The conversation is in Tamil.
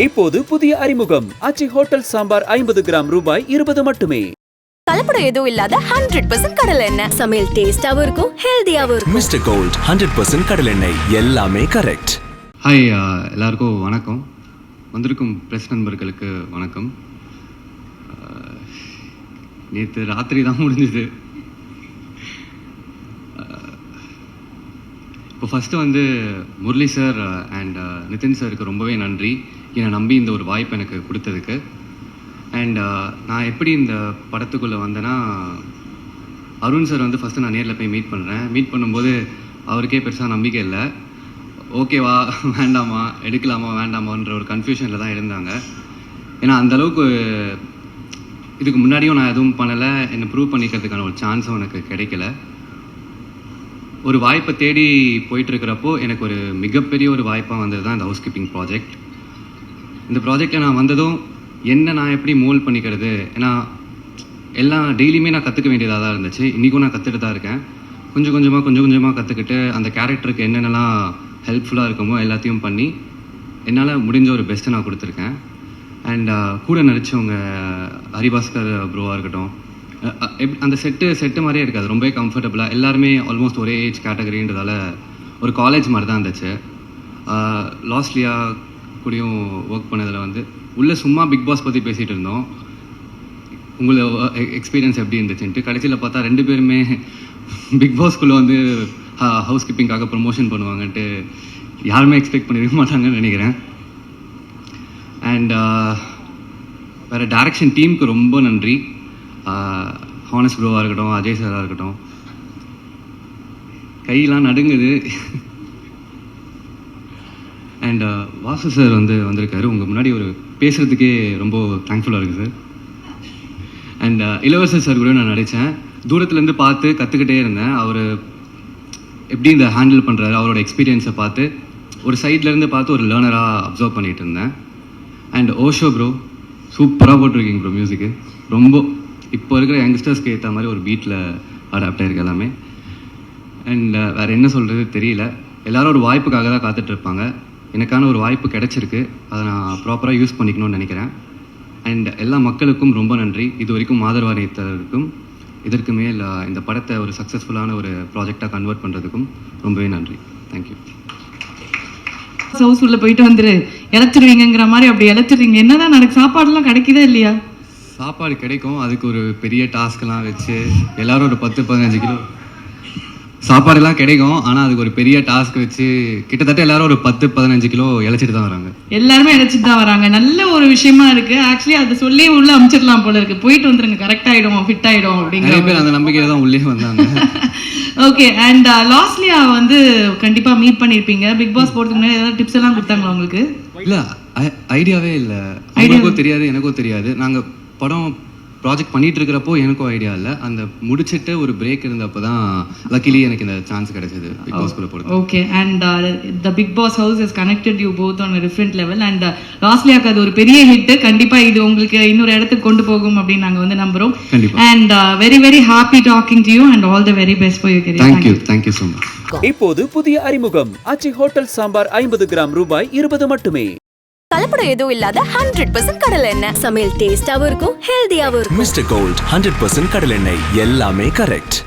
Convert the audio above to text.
இப்போது புதிய அறிமுகம் ஆச்சி ஹோட்டல் சாம்பார் 50 கிராம் ரூபாய் 20 மட்டுமே. கலப்படம் எதுவும் இல்லாத 100% கடலை எண்ணெய். சமையல் டேஸ்டாவும் இருக்கும், ஹெல்தியாவும் இருக்கும். மிஸ்டர் கோல்ட் 100% கடலை எண்ணெய், எல்லாமே கரெக்ட். ஹாய், எல்லாருக்கும் வணக்கம். வந்திருக்கும் ப்ரெஸ் நண்பர்களுக்கு வணக்கம். நேற்று ராத்திரி தான் முடிஞ்சுது. இப்போ ஃபஸ்ட்டு வந்து முரளி சார் அண்ட் நிதின் சாருக்கு ரொம்பவே நன்றி, என்னை நம்பி இந்த ஒரு வாய்ப்பு எனக்கு கொடுத்ததுக்கு. அண்ட் நான் எப்படி இந்த படத்துக்குள்ளே வந்தேன்னா, அருண் சார் வந்து ஃபஸ்ட்டு நான் நேரில் போய் மீட் பண்ணும்போது அவருக்கே பெருசாக நம்பிக்கை இல்லை. ஓகேவா வேண்டாமா, எடுக்கலாமா வேண்டாமான்ற ஒரு கன்ஃபியூஷனில் தான் இருந்தாங்க. ஏன்னா அந்தளவுக்கு இதுக்கு முன்னாடியும் நான் எதுவும் பண்ணலை, என்னை ப்ரூவ் பண்ணிக்கிறதுக்கான ஒரு சான்ஸும் எனக்கு கிடைக்கல. ஒரு வாய்ப்பை தேடி போயிட்டுருக்கிறப்போ எனக்கு ஒரு மிகப்பெரிய ஒரு வாய்ப்பாக வந்தது தான் இந்த ஹவுஸ் கீப்பிங் ப்ராஜெக்ட். இந்த ப்ராஜெக்டில் நான் வந்ததும் நான் எப்படி மோல்ட் பண்ணிக்கிறது, ஏன்னா எல்லாம் டெய்லியுமே நான் கற்றுக்க வேண்டியதாக தான் இருந்துச்சு. இன்றைக்கும் நான் கற்றுட்டு தான் இருக்கேன். கொஞ்சம் கொஞ்சமாக கற்றுக்கிட்டு அந்த கேரக்டருக்கு என்னென்னலாம் ஹெல்ப்ஃபுல்லாக இருக்குமோ எல்லாத்தையும் பண்ணி என்னால் முடிஞ்ச ஒரு பெஸ்ட்டை நான் கொடுத்துருக்கேன். அண்ட் கூட நடித்தவங்க ஹரிபாஸ்கர் ப்ரோவாக இருக்கட்டும், அந்த செட்டு மாதிரியே இருக்காது, ரொம்பவே கம்ஃபர்டபுளாக. எல்லாருமே ஆல்மோஸ்ட் ஒரே ஏஜ் கேட்டகரின்றதால ஒரு காலேஜ் மாதிரி தான் இருந்துச்சு. லாஸ்ட்லியா கூடயும் ஒர்க் பண்ணதில் வந்து உள்ளே சும்மா பிக் பாஸ் பற்றி பேசிகிட்டு இருந்தோம், உங்களோட எக்ஸ்பீரியன்ஸ் எப்படி இருந்துச்சுன்ட்டு. கடைசியில் பார்த்தா 2 பேருமே பிக் பாஸ்குள்ளே வந்து ஹவுஸ் கீப்பிங்காக ப்ரொமோஷன் பண்ணுவாங்கன்ட்டு யாருமே எக்ஸ்பெக்ட் பண்ணிருக்க மாட்டாங்கன்னு நினைக்கிறேன். அண்ட் வேறு டைரக்ஷன் டீமுக்கு ரொம்ப நன்றி. ஹானஸ் ப்ரோவாக இருக்கட்டும், அஜய் சாராக இருக்கட்டும், கையெல்லாம் நடுங்குது. அண்ட் வாசு சார் வந்திருக்காரு. உங்கள் முன்னாடி ஒரு பேசுகிறதுக்கே ரொம்ப தேங்க்ஃபுல்லாக இருக்குது சார். அண்ட் இளவரசர் சார் கூட நான் நடித்தேன். தூரத்துலேருந்து பார்த்து கற்றுக்கிட்டே இருந்தேன். அவர் எப்படி இந்த ஹேண்டில் பண்ணுறாரு, அவரோட எக்ஸ்பீரியன்ஸை பார்த்து ஒரு சைட்லேருந்து பார்த்து ஒரு லேர்னராக அப்சர்வ் பண்ணிகிட்டு இருந்தேன். அண்ட் ஓஷோ ப்ரோ சூப்பராக போட்டிருக்கீங்க ப்ரோ. மியூசிக்கு ரொம்ப இப்போ இருக்கிற யங்ஸ்டர்ஸ்க்கு ஏற்ற மாதிரி ஒரு பீட்டில் அடாப்ட் ஆகிருக்கு எல்லாமே. அண்ட் வேறு என்ன சொல்கிறது தெரியல. எல்லோரும் ஒரு வாய்ப்புக்காக தான் காத்துட்ருப்பாங்க. எனக்கான ஒரு வாய்ப்பு கிடச்சிருக்கு, அதை நான் ப்ராப்பராக யூஸ் பண்ணிக்கணும்னு நினைக்கிறேன். அண்ட் எல்லா மக்களுக்கும் ரொம்ப நன்றி. இது வரைக்கும் ஆதரவாளித்தவருக்கும் இதற்கு மேல் இந்த படத்தை ஒரு சக்ஸஸ்ஃபுல்லான ஒரு ப்ராஜெக்டாக கன்வெர்ட் பண்ணுறதுக்கும் ரொம்பவே நன்றி. தேங்க்யூ. ஹவுஸ் உள்ள போயிட்டு வந்துரு இழைச்சிடுவீங்கிற மாதிரி அப்படி இழைச்சிடுறீங்க. என்னதான் நடக்கு, சாப்பாடுலாம் கிடைக்குதா இல்லையா? சாப்பாடு கிடைக்கும், அதுக்கு ஒரு பெரிய டாஸ்க்லாம் வச்சு எல்லோரும் ஒரு 10-15 கிலோ சாப்பாடுலாம் கிடைக்கும். ஆனால் அதுக்கு ஒரு பெரிய டாஸ்க் வச்சு கிட்டத்தட்ட எல்லாரும் ஒரு 10-15 கிலோ இழைச்சிட்டு தான் வராங்க. எல்லாருமே இழைச்சிட்டு தான் வராங்க. நல்ல ஒரு விஷயமா இருக்கு. ஆக்சுவலி அதை சொல்லி உள்ள அமைச்சிடலாம் போல இருக்கு. போயிட்டு வந்துருங்க, கரெக்ட் ஆயிடும், ஃபிட் ஆயிடும் அப்படிங்கிற நிறைய பேர் அந்த நம்பிக்கையில தான் உள்ளே வந்தாங்க. ஓகே. அண்ட் லாஸ்ட்லியா வந்து கண்டிப்பா மீட் பண்ணிருப்பீங்க. பிக் பாஸ் போறதுக்கு முன்னாடி ஏதாவது டிப்ஸ் எல்லாம் கொடுத்தாங்களா உங்களுக்கு? இல்லை, ஐடியாவே இல்லை. அவங்களுக்கும் தெரியாது, எனக்கும் தெரியாது. நாங்கள் படம் ப்ராஜெக்ட் பண்ணிட்டு இருக்கிறப்போ எனக்கும் ஐடியா இல்லை. அந்த முடிச்சுட்டு ஒரு பிரேக் இருந்தப்போ தான் லக்கிலி எனக்கு இந்த சான்ஸ் கிடைச்சது பிக் பாஸ்குள்ள போகிறது. Okay. And the big boss house is connected you both on different level. And லாஸ்ட்லியாக்கு அது ஒரு பெரிய ஹிட். கண்டிப்பாக இது உங்களுக்கு இன்னொரு இடத்துக்கு கொண்டு போகும் அப்படின்னு நாங்கள் வந்து நம்புகிறோம். And very very happy talking to you and all the very best for your career. Thank you so much. இப்போது புதிய அறிமுகம் ஆச்சி ஹோட்டல் சாம்பார் 50 கிராம் ரூபாய் 20 மட்டுமே. கலப்படம் எதுவும் இல்லாத 100% கடலை எண்ணெய். சமையல் டேஸ்டாவும் இருக்கும், ஹெல்தியாவும் இருக்கும். மிஸ்டர் கோல்ட் 100% கடலை எண்ணெய், எல்லாமே கரெக்ட்.